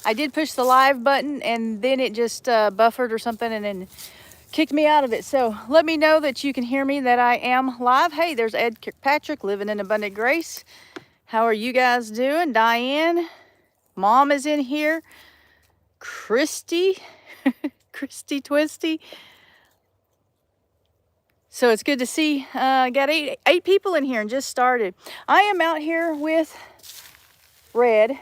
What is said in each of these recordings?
I did push the live button and then it just buffered or something and then kicked me out of it. So let me know that you can hear me, that I am live. Hey, there's Ed Kirkpatrick, living in abundant grace. How are you guys doing? Diane, Mom is in here. Christy, Christy Twisty. So it's good to see. Got eight people in here and just started. I am out here with Red.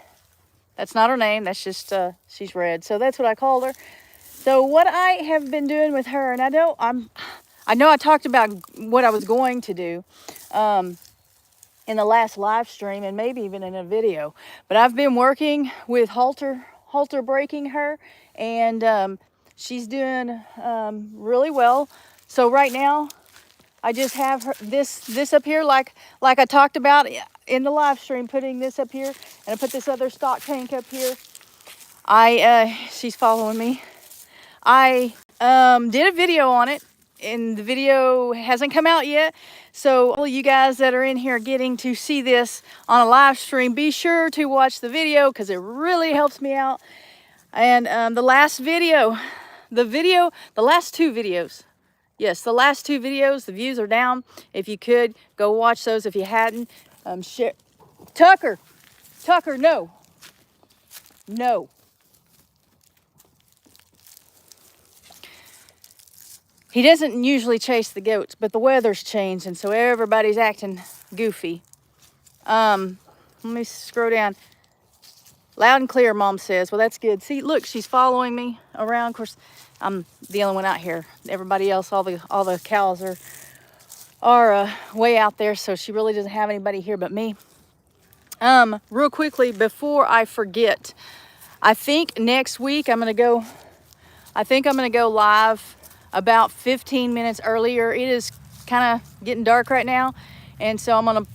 That's not her name. That's just she's Red. So that's what I called her. So what I have been doing with her, and I know I talked about what I was going to do in the last live stream and maybe even in a video, but I've been working with halter breaking her, and she's doing really well. So right now I just have her, this up here, like I talked about in the live stream, putting this up here, and I put this other stock tank up here. She's following me. I did a video on it, and the video hasn't come out yet. So all you guys that are in here getting to see this on a live stream, be sure to watch the video because it really helps me out. And the last two videos, yes, the last two videos, the views are down. If you could, go watch those if you hadn't. Share. Tucker, no. He doesn't usually chase the goats, but the weather's changed, and so everybody's acting goofy. Let me scroll down. Loud and clear, Mom says. Well, that's good. See, look, she's following me around. Of course, I'm the only one out here. Everybody else, all the cows are way out there, so she really doesn't have anybody here but me. Real quickly, before I forget, I think next week I'm gonna go live about 15 minutes earlier. It is kind of getting dark right now, and so I'm gonna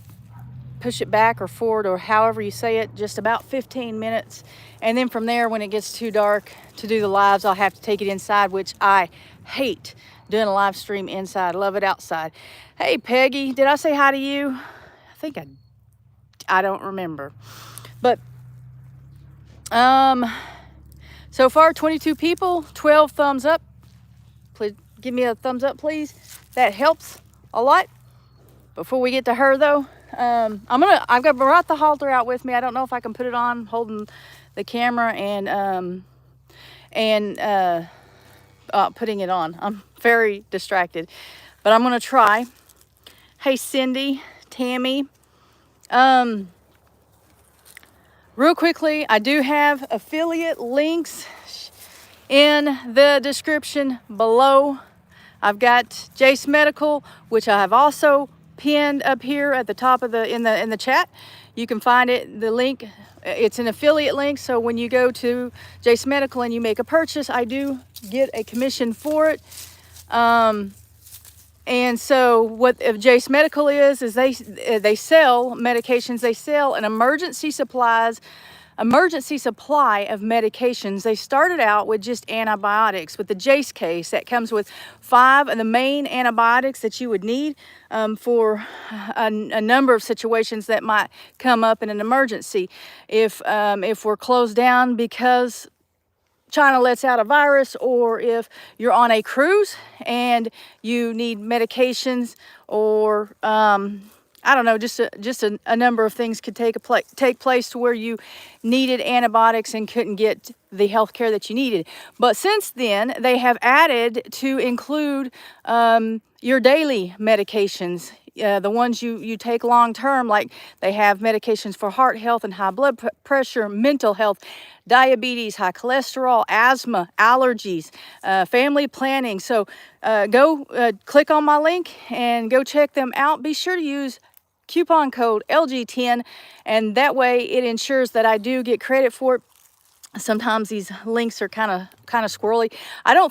push it back or forward or however you say it, just about 15 minutes. And then from there, when it gets too dark to do the lives, I'll have to take it inside, which I hate doing a live stream inside. Love it outside. Hey, Peggy, did I say hi to you? I think I don't remember. But so far 22 people, 12 thumbs up. Please give me a thumbs up, please. That helps a lot. Before we get to her though, I've brought the halter out with me. I don't know if I can put it on holding the camera and putting it on. I'm very distracted, but I'm gonna try. Hey, Cindy, Tammy. Real quickly, I do have affiliate links in the description below. I've got Jace Medical, which I have also pinned up here at the top of in the chat. You can find it, the link. It's an affiliate link, so when you go to Jace Medical and you make a purchase, I do get a commission for it. And so what Jace Medical is they sell medications. They sell an emergency supply of medications. They started out with just antibiotics with the Jace case that comes with 5 of the main antibiotics that you would need for a number of situations that might come up in an emergency. If we're closed down because China lets out a virus, or if you're on a cruise and you need medications, or I don't know, just a number of things could take place to where you needed antibiotics and couldn't get the health care that you needed. But since then, they have added to include your daily medications, the ones you take long term, like they have medications for heart health and high blood pressure, mental health, diabetes, high cholesterol, asthma, allergies, family planning. So go click on my link and go check them out. Be sure to use coupon code LG10, and that way it ensures that I do get credit for it. Sometimes these links are kind of squirrely. I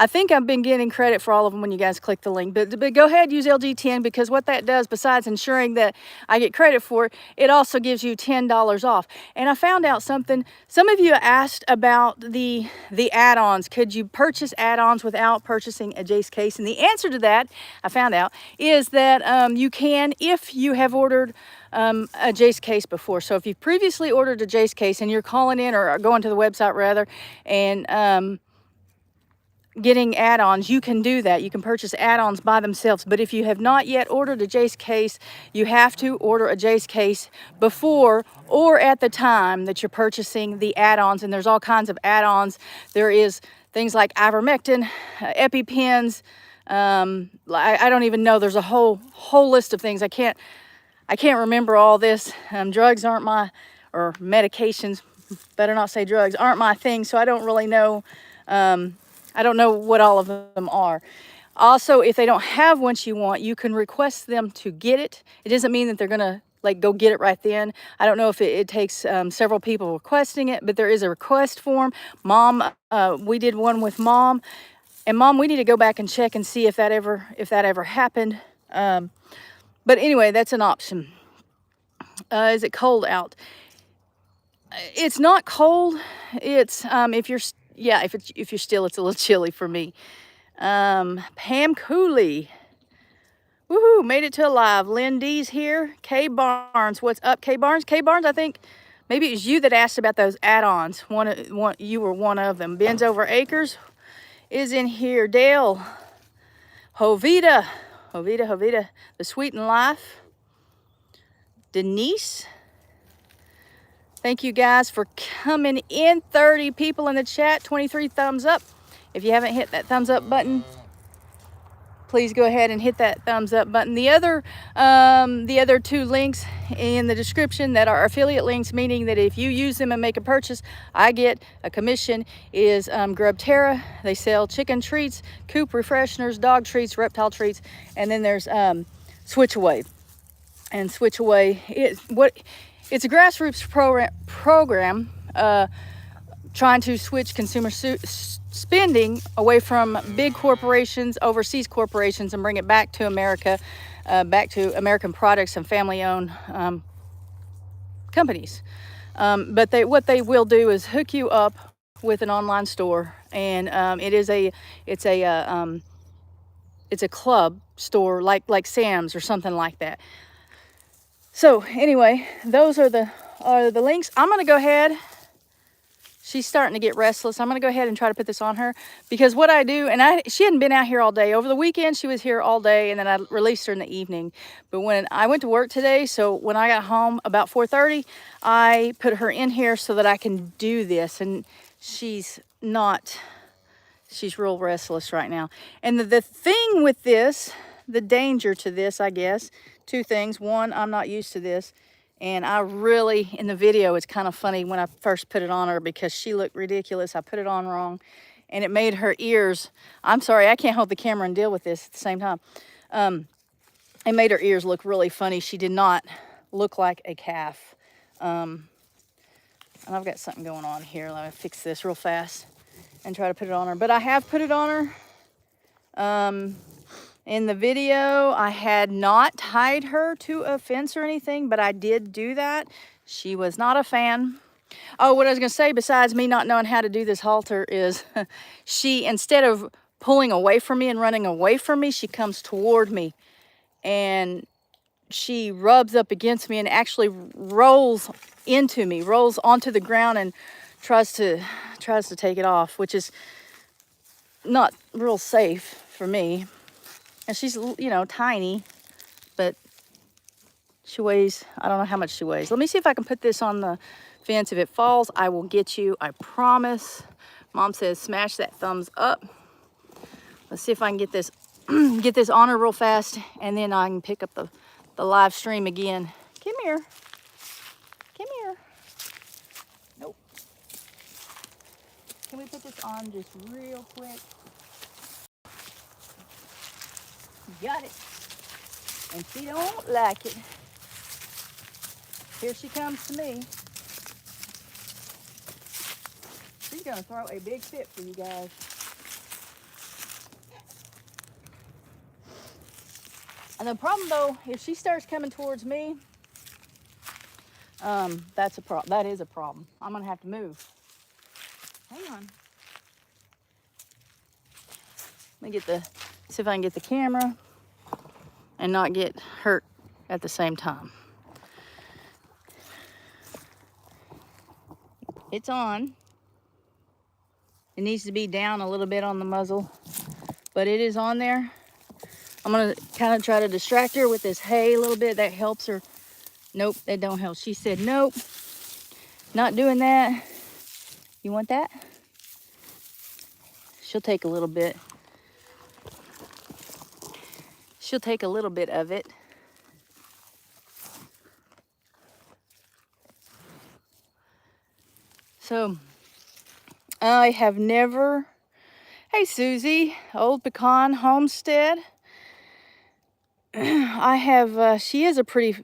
think I've been getting credit for all of them when you guys click the link, but go ahead, use LG10, because what that does, besides ensuring that I get credit for it, it also gives you $10 off. And I found out something. Some of you asked about the add-ons. Could you purchase add-ons without purchasing a Jace case? And the answer to that, I found out, is that you can if you have ordered a Jace case before. So if you've previously ordered a Jace case and you're calling in or going to the website rather and getting add-ons, you can do that. You can purchase add-ons by themselves. But if you have not yet ordered a Jace case, you have to order a Jace case before or at the time that you're purchasing the add-ons. And there's all kinds of add-ons. There is things like ivermectin, EpiPens. I don't even know. There's a whole list of things. I can't remember all this. Drugs aren't my, or medications, better not say drugs, aren't my thing. So I don't really know. I don't know what all of them are. Also, if they don't have what you want, you can request them to get it. It doesn't mean that they're gonna like go get it right then. I don't know if it takes several people requesting it, but there is a request form. Mom, we did one with Mom, and Mom, we need to go back and check and see if that ever happened. But anyway, that's an option. Is it cold out? It's not cold. It's if you're still, it's a little chilly for me. Pam Cooley. Woohoo, made it to alive. Lynn D's here. Kay Barnes. What's up, Kay Barnes? Kay Barnes, I think maybe it was you that asked about those add-ons. You were one of them. Ben's Over Acres is in here. Dale. Hovita. The Sweetened Life. Denise. Thank you guys for coming in. 30 people in the chat, 23 thumbs up. If you haven't hit that thumbs up button, please go ahead and hit that thumbs up button. The other two links in the description that are affiliate links, meaning that if you use them and make a purchase, I get a commission, is Grub Terra. They sell chicken treats, coop refresheners, dog treats, reptile treats, and then there's Switch Away. And Switch Away it's a grassroots program trying to switch consumer spending away from big corporations, overseas corporations, and bring it back to America, back to American products and family-owned companies. But what they will do is hook you up with an online store, and it's a club store like Sam's or something like that. So anyway, those are the links. I'm gonna go ahead. She's starting to get restless. I'm gonna go ahead and try to put this on her, because what I do, and she hadn't been out here all day. Over the weekend, she was here all day, and then I released her in the evening. But when I went to work today, so when I got home about 4:30, I put her in here so that I can do this. And she's real restless right now. And the thing with this, the danger to this, I guess, two things. One, I'm not used to this. And I really, in the video, it's kind of funny when I first put it on her because she looked ridiculous. I put it on wrong and it made her ears, I'm sorry, I can't hold the camera and deal with this at the same time. It made her ears look really funny. She did not look like a calf. And I've got something going on here. Let me fix this real fast and try to put it on her. But I have put it on her. In the video, I had not tied her to a fence or anything, but I did do that. She was not a fan. Oh, what I was going to say, besides me not knowing how to do this halter, is she, instead of pulling away from me and running away from me, she comes toward me. And she rubs up against me and actually rolls into me, rolls onto the ground and tries to take it off, which is not real safe for me. And she's, you know, tiny, but she weighs, I don't know how much she weighs. Let me see if I can put this on the fence. If it falls, I will get you, I promise. Mom says smash that thumbs up. Let's see if I can get this on her real fast, and then I can pick up the live stream again. Come here. Come here. Nope. Can we put this on just real quick? Got it. And she don't like it. Here she comes to me. She's gonna throw a big fit for you guys. And the problem though, if she starts coming towards me, that's a problem. That is a problem. I'm gonna have to move. Hang on. Let me see if I can get the camera and not get hurt at the same time. It's on. It needs to be down a little bit on the muzzle, but it is on there. I'm gonna kind of try to distract her with this hay a little bit. That helps her. Nope, that don't help. She said, nope, not doing that. You want that? She'll take a little bit. She'll take a little bit of it. So I have never, hey Susie, Old Pecan Homestead. I have, she is a pretty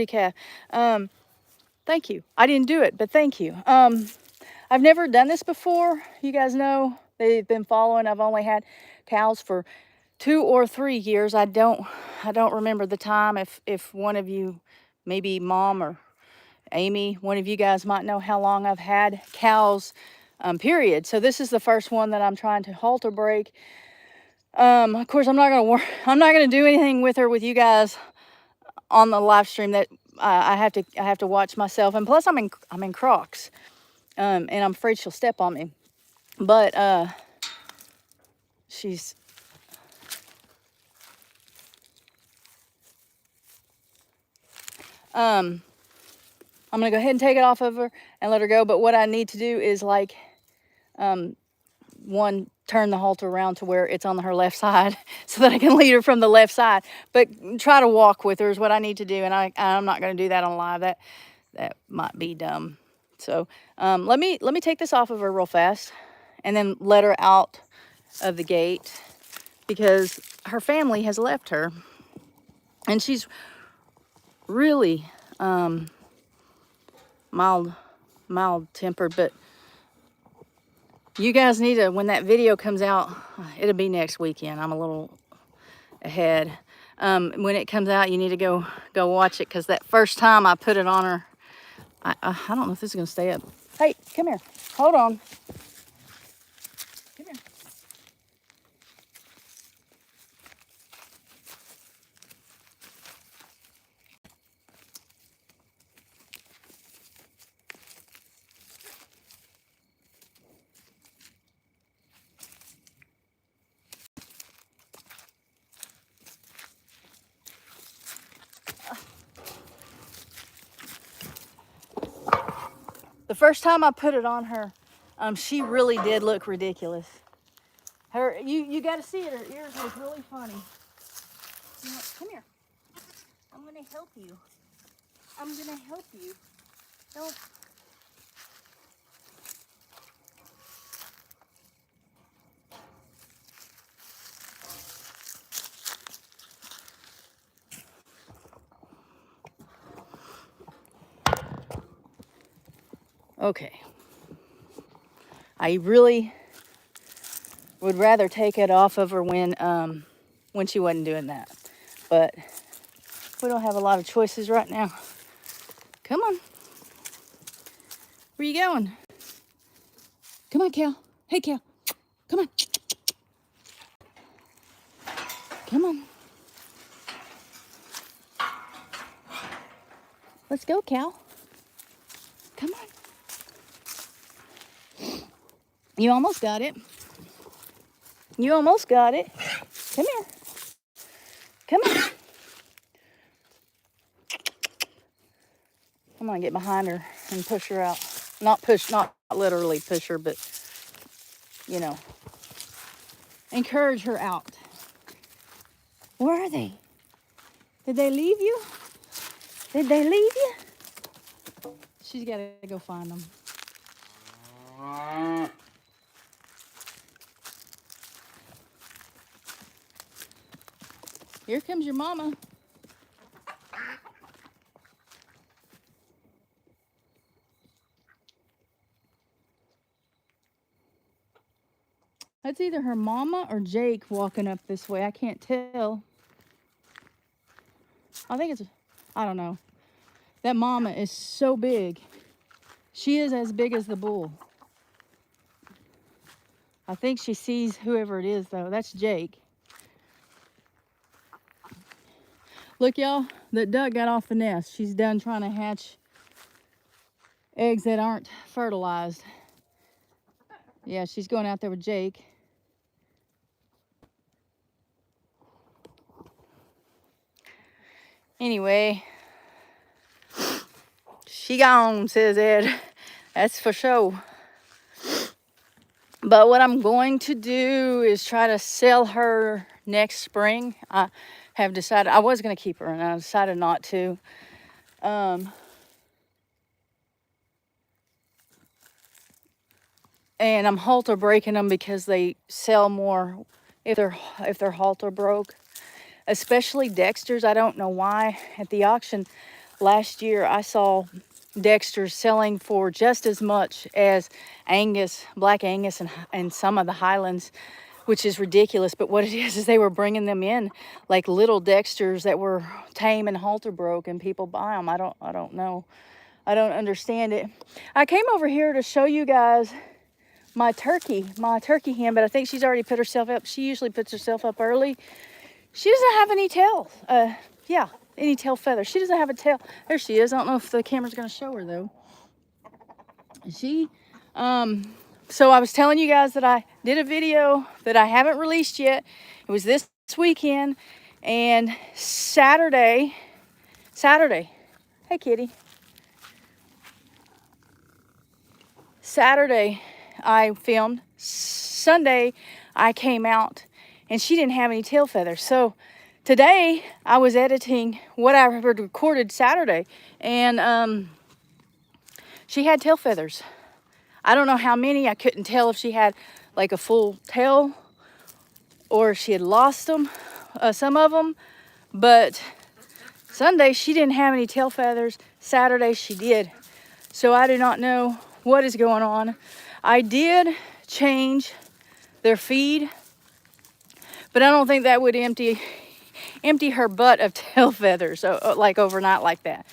calf. Thank you. I didn't do it, but thank you. I've never done this before. You guys know, they've been following. I've only had cows for 2 or 3 years. I don't remember the time. If one of you, maybe Mom or Amy, one of you guys might know how long I've had cows, period. So this is the first one that I'm trying to halter break. Of course, I'm not gonna do anything with her with you guys on the live stream. That I have to watch myself, and plus I'm in Crocs, and I'm afraid she'll step on me. But she's I'm gonna go ahead and take it off of her and let her go. But what I need to do is like, one, turn the halter around to where it's on her left side so that I can lead her from the left side. But try to walk with her is what I need to do, and I'm not gonna do that on live. That might be dumb. So let me take this off of her real fast, and then let her out of the gate because her family has left her, and she's really mild-tempered. But you guys need to, when that video comes out, it'll be next weekend. I'm a little ahead. When it comes out, you need to go watch it, because that first time I put it on her, I don't know if this is gonna stay up. Hey, come here. Hold on. Come here. The first time I put it on her, she really did look ridiculous. You got to see it. Her ears look really funny. You know, come here. I'm gonna help you. I'm gonna help you. Don't. Okay. I really would rather take it off of her when she wasn't doing that, but we don't have a lot of choices right now. Come on. Where you going? Come on, Cal. Hey, Cal. Come on. Come on. Let's go, Cal. Come on. You almost got it. You almost got it. Come here. Come on. I'm gonna get behind her and push her out. Not literally push her, but, you know, encourage her out. Where are they? Did they leave you? Did they leave you? She's got to go find them. Here comes your mama. That's either her mama or Jake walking up this way. I can't tell. I think it's, I don't know. That mama is so big. She is as big as the bull. I think she sees whoever it is, though. That's Jake. Look, y'all, that duck got off the nest. She's done trying to hatch eggs that aren't fertilized. Yeah, she's going out there with Jake. Anyway, she gone, says Ed. That's for sure. But what I'm going to do is try to sell her next spring. I have decided, I was going to keep her, and I decided not to. And I'm halter breaking them because they sell more if they're halter broke. Especially Dexter's. I don't know why. At the auction last year, I saw Dexter's selling for just as much as Angus, Black Angus, and some of the Highlands, which is ridiculous. But what it is they were bringing them in like little Dexter's that were tame and halter broke, and people buy them. I don't know. I don't understand it. I came over here to show you guys my turkey hen, but I think she's already put herself up. She usually puts herself up early. She doesn't have any tail. Any tail feathers. She doesn't have a tail. There she is. I don't know if the camera's going to show her though. She, so I was telling you guys that I did a video that I haven't released yet. It was this weekend, and Saturday. Hey, kitty. Saturday I filmed. Sunday I came out and she didn't have any tail feathers. So today I was editing what I recorded Saturday, and she had tail feathers. I don't know how many. I couldn't tell if she had like a full tail or if she had lost them, some of them. But Sunday she didn't have any tail feathers. Saturday she did. So I do not know what is going on. I did change their feed, but I don't think that would empty her butt of tail feathers like overnight like that.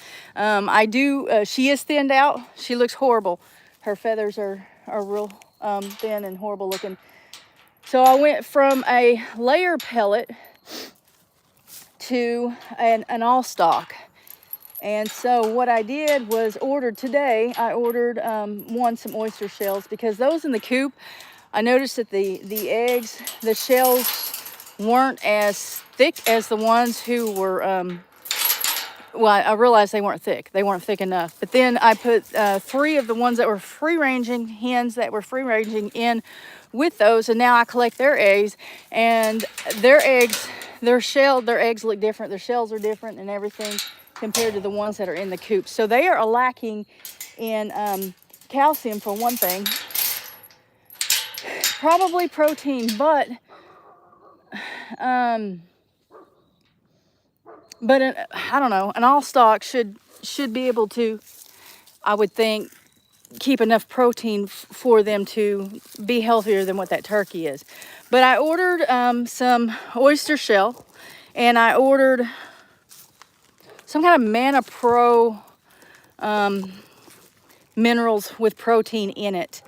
She is thinned out. She looks horrible. Her feathers are real thin and horrible looking. So I went from a layer pellet to an all stock. And so what I did was ordered today, I ordered some oyster shells, because those in the coop, I noticed that the eggs, the shells weren't as thick as the ones who were, well, I realized they weren't thick. They weren't thick enough. But then I put 3 of the ones that were free-ranging hens that were free-ranging in with those, and now I collect their eggs, and their eggs look different. Their shells are different and everything compared to the ones that are in the coop. So they are lacking in calcium for one thing, probably protein, but I don't know. An all stock should be able to, I would think, keep enough protein for them to be healthier than what that turkey is. But I ordered some oyster shell, and I ordered some kind of Mana Pro minerals with protein in it,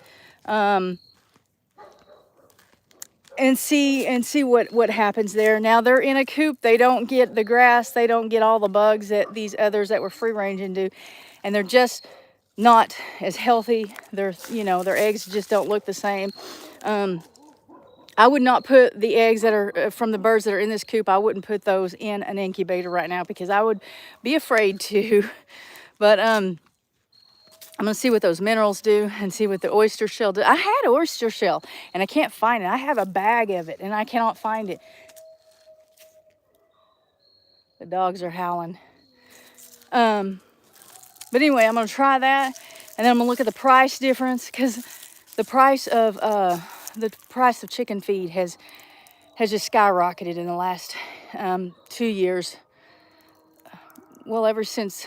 and see what happens there. Now they're in a coop. They don't get the grass. They don't get all the bugs that these others that were free ranging do, and they're just not as healthy. Their eggs just don't look the same. I would not put the eggs that are from the birds that are in this coop. I wouldn't put those in an incubator right now because I would be afraid to. But I'm gonna see what those minerals do and see what the oyster shell do. I had oyster shell and I can't find it. I have a bag of it and I cannot find it. The dogs are howling. But anyway, I'm gonna try that, and then I'm gonna look at the price difference, because the price of chicken feed has just skyrocketed in the last 2 years. Well, ever since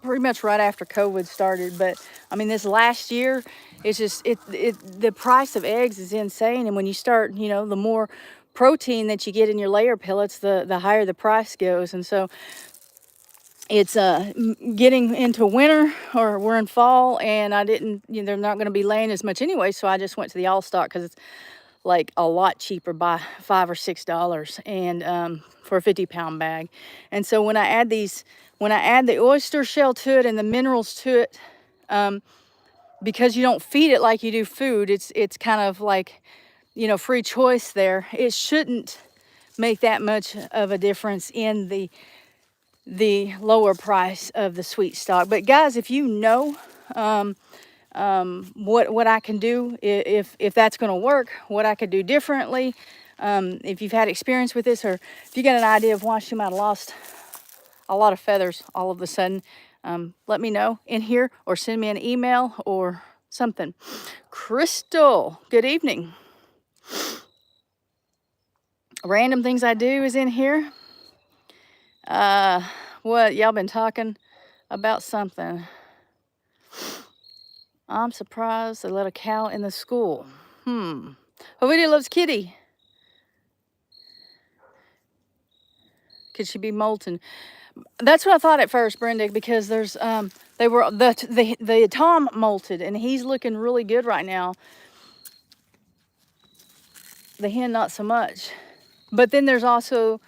pretty much right after COVID started. But I mean, this last year, it's just the price of eggs is insane. And when you start, the more protein that you get in your layer pellets, the higher the price goes. And so it's getting into winter, or we're in fall, and I didn't, they're not going to be laying as much anyway. So I just went to the all stock because it's like a lot cheaper by $5 or $6 and for a 50-pound bag. And so when I add the oyster shell to it and the minerals to it, because you don't feed it like you do food. It's kind of like, you know, free choice there. It shouldn't make that much of a difference in the lower price of the sweet stock. But guys, if you know what I can do, if that's going to work, what I could do differently, if you've had experience with this, or if you got an idea of why she might have lost a lot of feathers all of a sudden, let me know in here or send me an email or something. Crystal, good evening. Random things I do is in here. What, y'all been talking about something? I'm surprised they let a cow in the school. Ovidia loves kitty. Could she be molten? That's what I thought at first, Brenda, because there's the Tom molted and he's looking really good right now. The hen not so much. But then there's also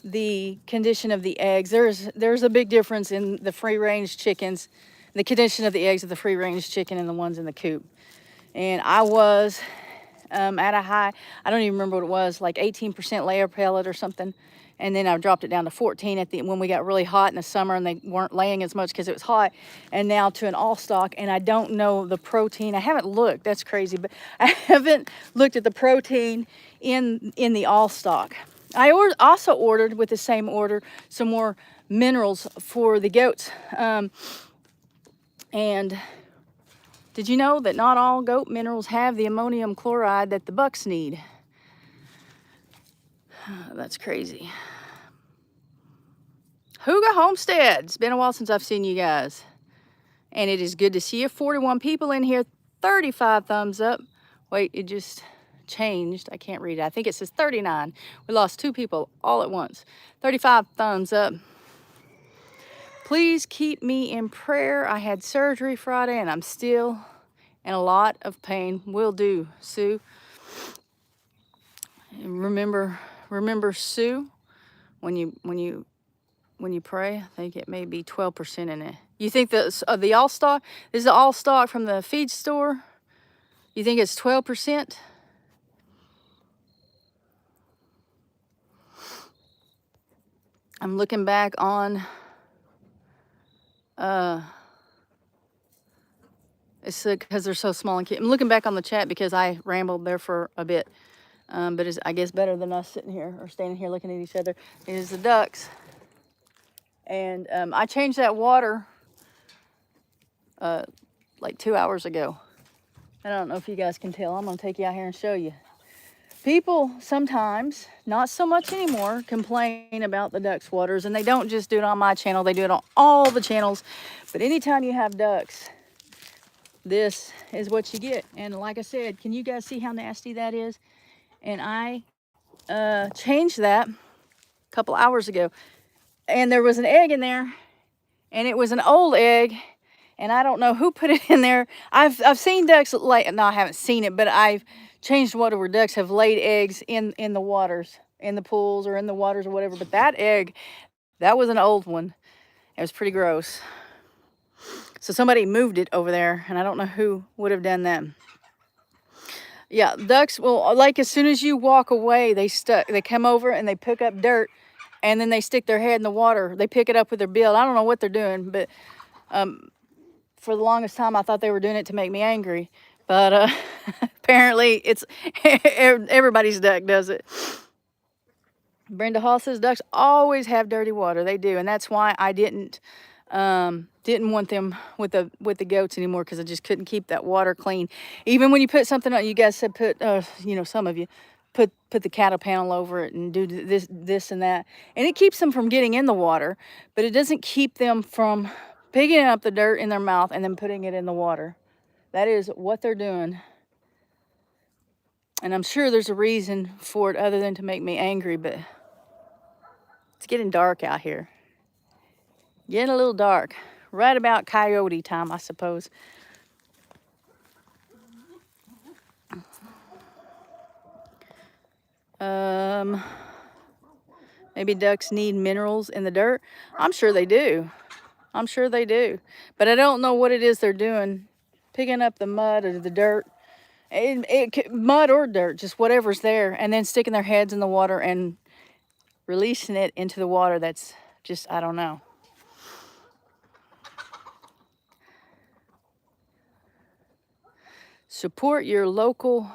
the condition of the eggs. There's a big difference in the free range chickens, the condition of the eggs of the free range chicken and the ones in the coop. And I was at a high, I don't even remember what it was, like 18% layer pellet or something. And then I dropped it down to 14 when we got really hot in the summer and they weren't laying as much because it was hot. And now to an all stock, and I don't know the protein. I haven't looked, that's crazy, but I haven't looked at the protein in the all stock. I also ordered, with the same order, some more minerals for the goats. And did you know that not all goat minerals have the ammonium chloride that the bucks need? That's crazy. Homestead. It's been a while since I've seen you guys. And it is good to see you. 41 people in here. 35 thumbs up. Wait, it just changed. I can't read it. I think it says 39. We lost 2 people all at once. 35 thumbs up. Please keep me in prayer. I had surgery Friday and I'm still in a lot of pain. Will do, Sue. And remember Sue when you pray. I think it may be 12% in it. You think the all stock, this is the all stock from the feed store? You think it's 12%? I'm looking back on it's because they're so small and cute. I'm looking back on the chat because I rambled there for a bit. But it's, I guess, better than us sitting here or standing here looking at each other. It is the ducks. And I changed that water like 2 hours ago. I don't know if you guys can tell. I'm going to take you out here and show you. People sometimes, not so much anymore, complain about the ducks' waters. And they don't just do it on my channel. They do it on all the channels. But anytime you have ducks, this is what you get. And like I said, can you guys see how nasty that is? And I changed that a couple hours ago. And there was an egg in there. And it was an old egg. And I don't know who put it in there. I've seen ducks lay, no, I haven't seen it, but I've changed water where ducks have laid eggs in the waters, in the pools or in the waters or whatever. But that egg, that was an old one. It was pretty gross. So somebody moved it over there, and I don't know who would have done that. Yeah, ducks will, like, as soon as you walk away, they come over and they pick up dirt, and then they stick their head in the water. They pick it up with their bill. I don't know what they're doing, but for the longest time, I thought they were doing it to make me angry. But apparently, it's everybody's duck does it. Brenda Hall says ducks always have dirty water. They do, and that's why I didn't want them with the goats anymore, because I just couldn't keep that water clean. Even when you put something on, you guys said put, some of you put the cattle panel over it and do this and that, and it keeps them from getting in the water, but it doesn't keep them from picking up the dirt in their mouth and then putting it in the water. That is what they're doing. And I'm sure there's a reason for it other than to make me angry, but it's getting dark out here. Getting a little dark. Right about coyote time, I suppose. Maybe ducks need minerals in the dirt. I'm sure they do. I'm sure they do. But I don't know what it is they're doing. Picking up the mud or the dirt. Mud or dirt, just whatever's there. And then sticking their heads in the water and releasing it into the water. That's just, I don't know. Support your local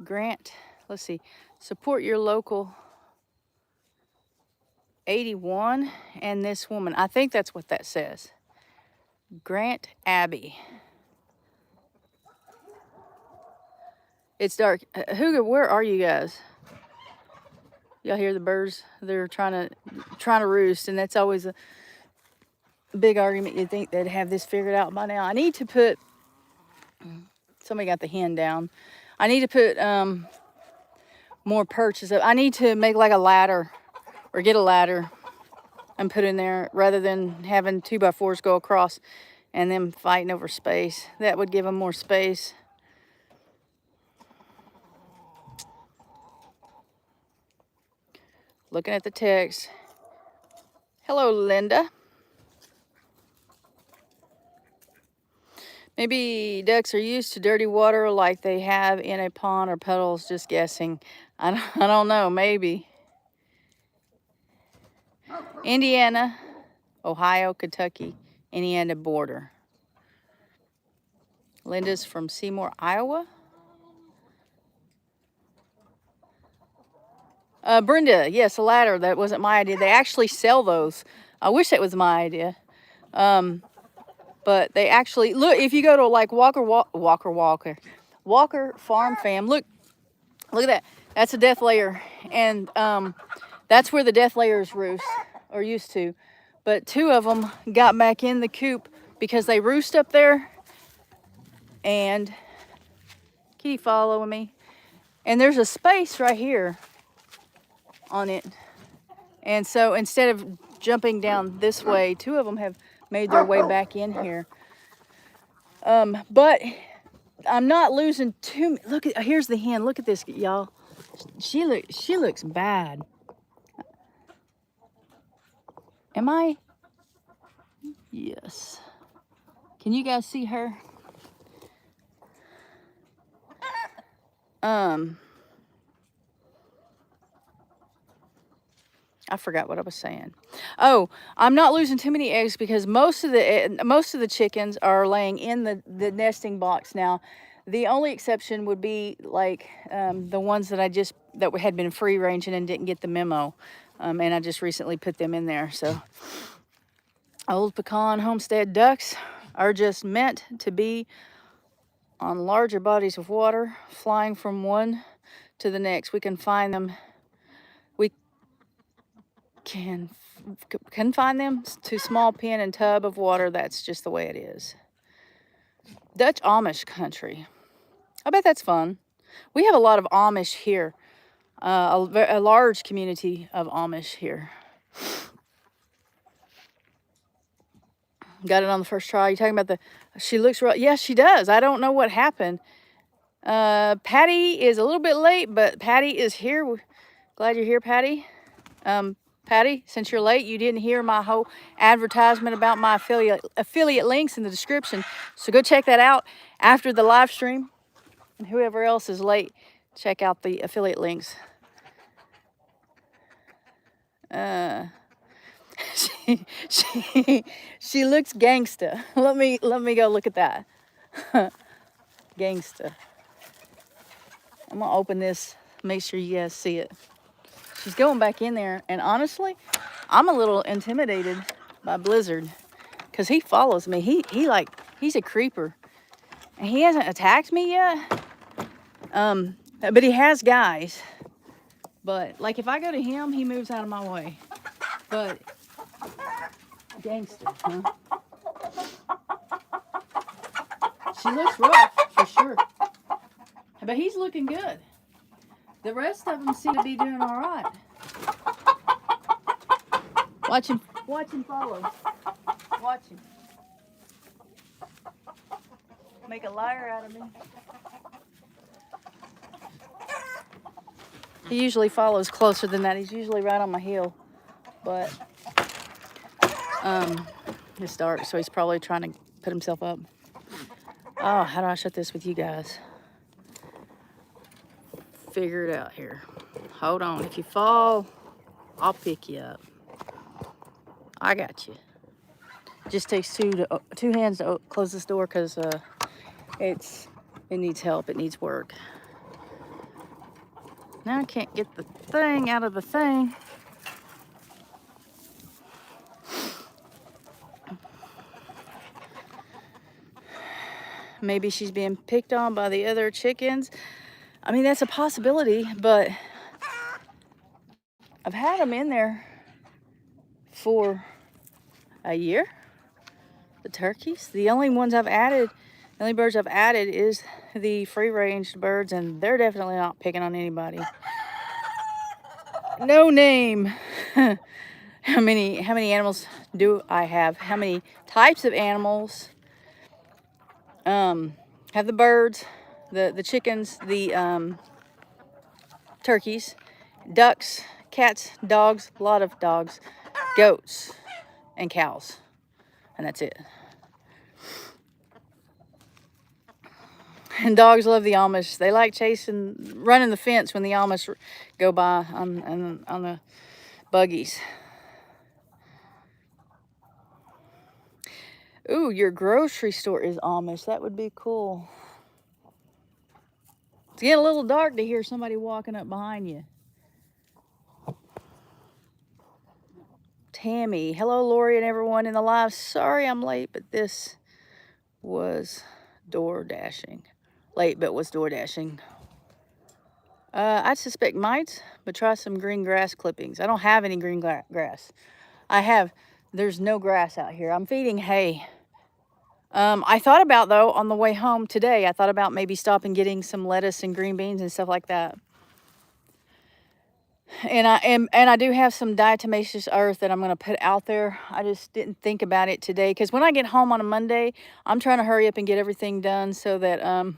grant. Let's see. Support your local 81 and this woman. I think that's what that says. Grant Abbey. It's dark. Hugo, where are you guys? Y'all hear the birds? They're trying to roost, and that's always a big argument. You'd think they'd have this figured out by now. I need to put, somebody got the hen down. I need to put more perches up. I need to make like a ladder or get a ladder and put in there rather than having 2x4s go across and them fighting over space. That would give them more space. Looking at the text. Hello, Linda. Maybe ducks are used to dirty water like they have in a pond or puddles. Just guessing. I don't know. Maybe. Indiana, Ohio, Kentucky, Indiana border. Linda's from Seymour, Iowa. Brenda, yes, a ladder. That wasn't my idea. They actually sell those. I wish that was my idea. But they actually, look, if you go to like Walker Farm Fam, look at that. That's a death layer. And that's where the death layers roost, or used to. But 2 of them got back in the coop because they roost up there. And Kitty following me. And there's a space right here on it. And so instead of jumping down this way, 2 of them have made their way back in here. But I'm not losing too. Look at, here's the hen. Look at this, y'all. She looks bad. Am I? Yes. Can you guys see her? I forgot what I was saying. Oh, I'm not losing too many eggs because most of the chickens are laying in the nesting box now. The only exception would be like the ones that had been free ranging and didn't get the memo, and I just recently put them in there. So, old pecan homestead ducks are just meant to be on larger bodies of water, flying from one to the next. We can find them. Can confine them to small pen and tub of water. That's just the way it is. Dutch Amish country. I bet that's fun. We have a lot of Amish here. A large community of Amish here. Got it on the first try. You talking about she looks real? Yes, she does. I don't know what happened. Patty is a little bit late, but Patty is here. Glad you're here, Patty. Patty, since you're late, you didn't hear my whole advertisement about my affiliate links in the description. So go check that out after the live stream. And whoever else is late, check out the affiliate links. She looks gangsta. Let me go look at that. Gangsta. I'm gonna open this, make sure you guys see it. She's going back in there, and honestly, I'm a little intimidated by Blizzard because he follows me. He's a creeper, and he hasn't attacked me yet. But he has guys. But like if I go to him, he moves out of my way. But gangster, huh? She looks rough for sure, but he's looking good. The rest of them seem to be doing all right. Watch him follow. Watch him. Make a liar out of me. He usually follows closer than that. He's usually right on my heel. But It's dark, so he's probably trying to put himself up. Oh, how do I shut this with you guys? Figure it out here. Hold on. If you fall, I'll pick you up. I got you. Just takes two hands to close this door because it needs help. It needs work. Now I can't get the thing out of the thing. Maybe she's being picked on by the other chickens. I mean, that's a possibility, but I've had them in there for a year. The turkeys. The only ones I've added, the only birds I've added is the free-range birds, and they're definitely not picking on anybody. No name. How many animals do I have? How many types of animals? Have the birds, the chickens, the turkeys, ducks, cats, dogs, a lot of dogs, goats, and cows, and that's it. And dogs love the Amish. They like running the fence when the Amish go by on the buggies. Ooh, your grocery store is Amish. That would be cool. It's getting a little dark to hear somebody walking up behind you. Tammy. Hello, Lorie and everyone in the live. Sorry I'm late, but this was door dashing. Late, but was door dashing. I suspect mites, but try some green grass clippings. I don't have any green grass. There's no grass out here. I'm feeding hay. I thought about, though, on the way home today, I thought about maybe stopping getting some lettuce and green beans and stuff like that. And I do have some diatomaceous earth that I'm going to put out there. I just didn't think about it today because when I get home on a Monday, I'm trying to hurry up and get everything done so that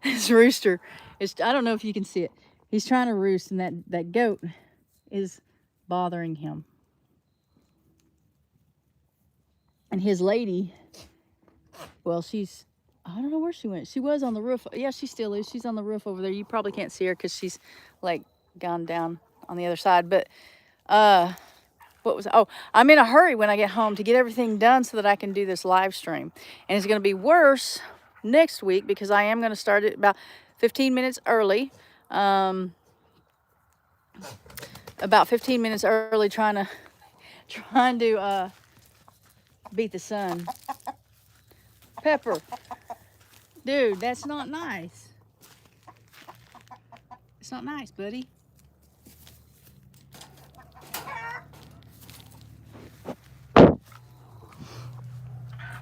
this rooster is, I don't know if you can see it. He's trying to roost, and that goat is bothering him. And his lady, well, I don't know where she went. She was on the roof. Yeah, she still is. She's on the roof over there. You probably can't see her because she's like gone down on the other side. But I'm in a hurry when I get home to get everything done so that I can do this live stream. And it's going to be worse next week because I am going to start it about 15 minutes early. About 15 minutes early, trying to beat the sun. Pepper. Dude, that's not nice. It's not nice, buddy.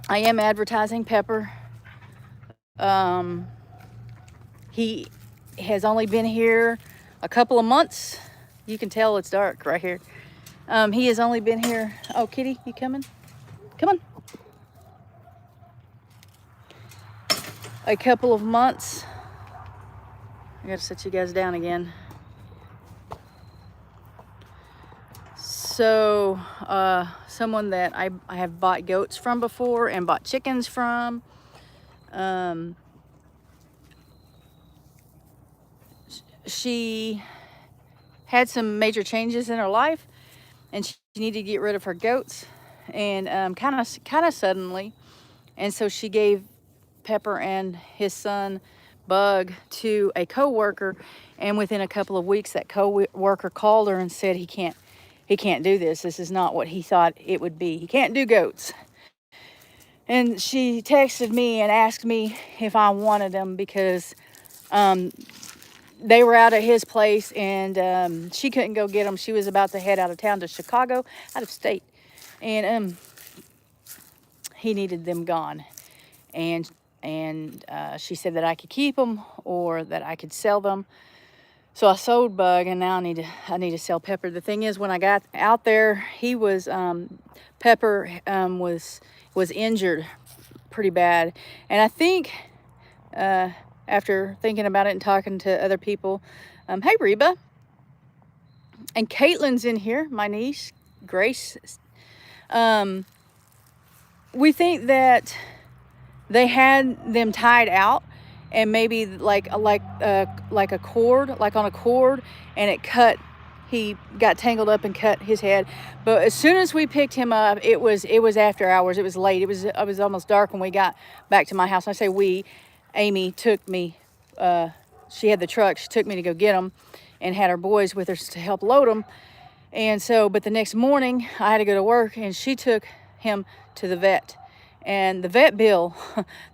I am advertising Pepper. He has only been here a couple of months. You can tell it's dark right here. He has only been here. Oh, kitty, you coming? Come on. A couple of months. I gotta set you guys down again. So, someone that I have bought goats from before and bought chickens from. She had some major changes in her life, and she needed to get rid of her goats, and kind of suddenly. And so she gave Pepper and his son Bug to a co-worker, and within a couple of weeks that co-worker called her and said he can't do this. This is not what he thought it would be. He can't do goats. And she texted me and asked me if I wanted them because they were out at his place, and she couldn't go get them. She was about to head out of town to Chicago, out of state, and he needed them gone. And she said that I could keep them or that I could sell them. So I sold Bug, and now I need to sell Pepper. The thing is, when I got out there, he was Pepper was injured pretty bad, and I think after thinking about it and talking to other people, hey Reba, and Caitlin's in here, my niece. Grace. We think that they had them tied out, and maybe like a cord, like on a cord, and it cut. He got tangled up and cut his head. But as soon as we picked him up, it was after hours. It was late. It was almost dark when we got back to my house. I say we. Amy took me. She had the truck. She took me to go get him, and had our boys with her to help load them. And so, but the next morning I had to go to work, and she took him to the vet. And the vet bill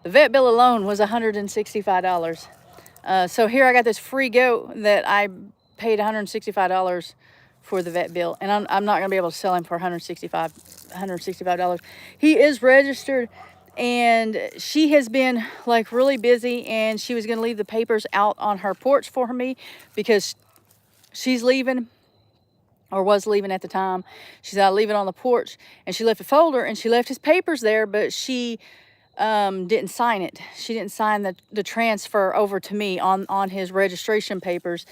alone was $165. So here I got this free goat that I paid $165 for the vet bill, and I'm not gonna be able to sell him for $165. He is registered, and she has been like really busy, and she was gonna leave the papers out on her porch for me because she's leaving, or was leaving at the time. She said, I'll leave it on the porch. And she left a folder, and she left his papers there, but she didn't sign it. She didn't sign the transfer over to me on his registration papers.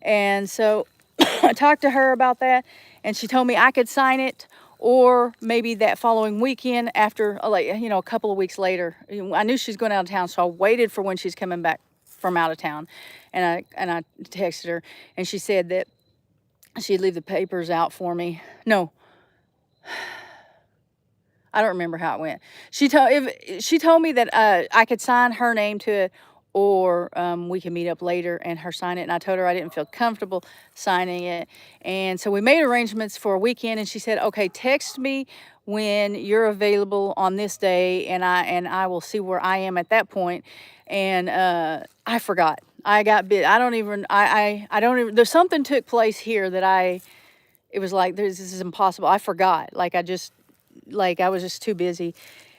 And so I talked to her about that, and she told me I could sign it, or maybe that following weekend after, like, a couple of weeks later. I knew she was going out of town, so I waited for when she's coming back from out of town. And I texted her, and she said that she'd leave the papers out for me. No, I don't remember how it went. She told me that I could sign her name to it, or we can meet up later and her sign it. And I told her I didn't feel comfortable signing it. And so we made arrangements for a weekend, and she said, okay, text me when you're available on this day, and I will see where I am at that point. And I forgot. I got bit. I don't even, there's something took place here that it was like, this is impossible. I forgot. Like I was just too busy.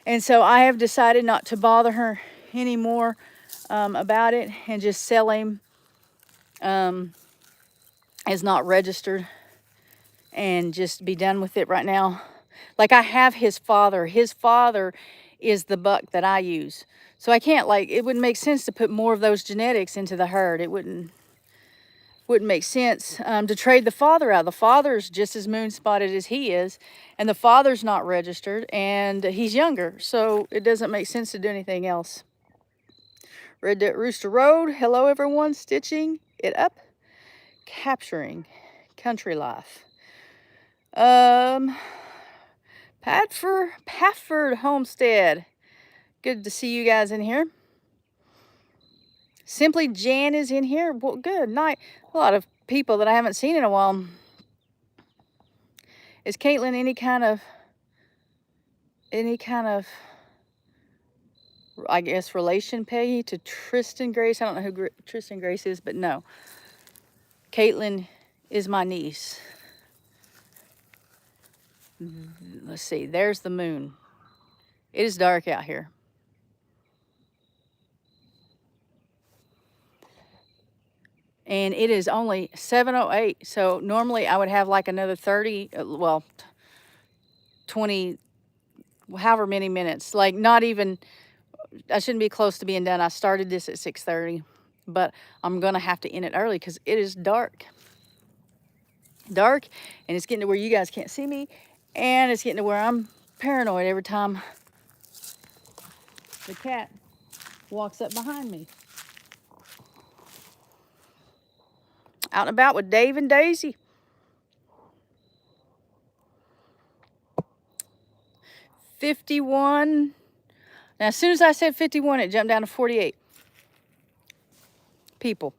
And so I have decided not to bother her anymore about it, and just sell him as not registered, and just be done with it right now. Like, I have his father. His father is the buck that I use. So I can't, it wouldn't make sense to put more of those genetics into the herd. It wouldn't make sense to trade the father out. The father's just as moon spotted as he is, and the father's not registered, and he's younger. So it doesn't make sense to do anything else. Red Dirt Rooster Road. Hello, everyone. Stitching it up. Capturing country life. Pafford Homestead. Good to see you guys in here. Simply Jan is in here. Well, good night. A lot of people that I haven't seen in a while. Is Caitlin any kind of I guess relation, Peggy, to Tristan Grace? I don't know who Tristan Grace is, but no. Caitlin is my niece. Let's see. There's the moon. It is dark out here. And it is only 7:08. So normally I would have like another 30, 20, however many minutes. Like, not even, I shouldn't be close to being done. I started this at 6:30, but I'm going to have to end it early because it is dark. Dark, and it's getting to where you guys can't see me, and it's getting to where I'm paranoid every time the cat walks up behind me. Out and about with Dave and Daisy. $51. Now, as soon as I said 51, it jumped down to 48 people.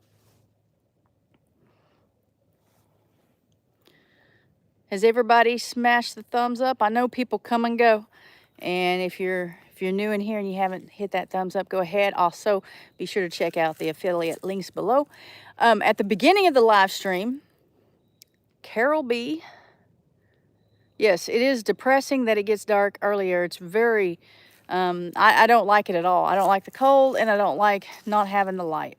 Has everybody smashed the thumbs up? I know people come and go. And if you're new in here and you haven't hit that thumbs up, go ahead. Also, be sure to check out the affiliate links below. At the beginning of the live stream, Carol B. Yes, it is depressing that it gets dark earlier. It's very, I don't like it at all. I don't like the cold, and I don't like not having the light.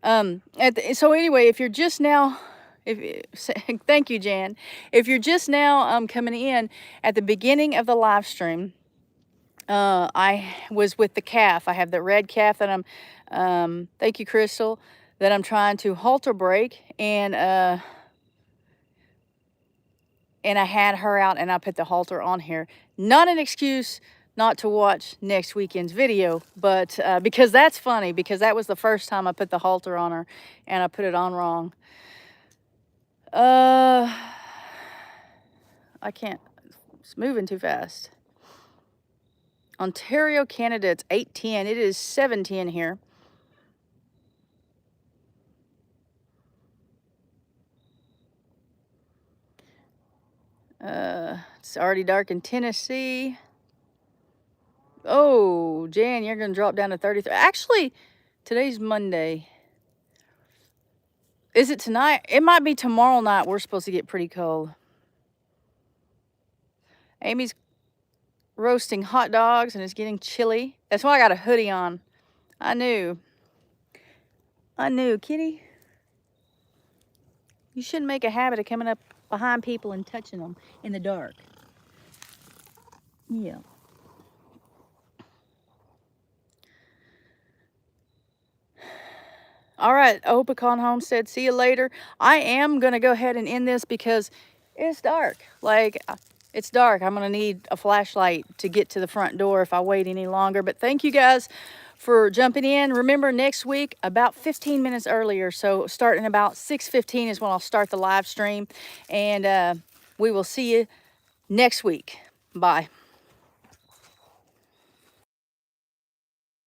So anyway, if you're just now, thank you, Jan. If you're just now coming in, at the beginning of the live stream, I was with the calf. I have the red calf that I'm, thank you, Crystal, that I'm trying to halter break, and and I had her out and I put the halter on here. Not an excuse not to watch next weekend's video, but because that's funny, because that was the first time I put the halter on her and I put it on wrong. I can't, it's moving too fast. Ontario, Canada, it's 8:10. It is 7:10 here. It's already dark in Tennessee. Oh, Jan, you're gonna drop down to 33. Actually, today's Monday. Is it tonight? It might be tomorrow night. We're supposed to get pretty cold. Amy's roasting hot dogs and it's getting chilly. That's why I got a hoodie on. I knew, kitty. You shouldn't make a habit of coming up behind people and touching them in the dark. Yeah. All right, Opicon Homestead, see you later. I am going to go ahead and end this because it's dark. Like, it's dark. I'm going to need a flashlight to get to the front door if I wait any longer. But thank you guys for jumping in. Remember, next week, about 15 minutes earlier, so starting about 6:15 is when I'll start the live stream. And we will see you next week. Bye.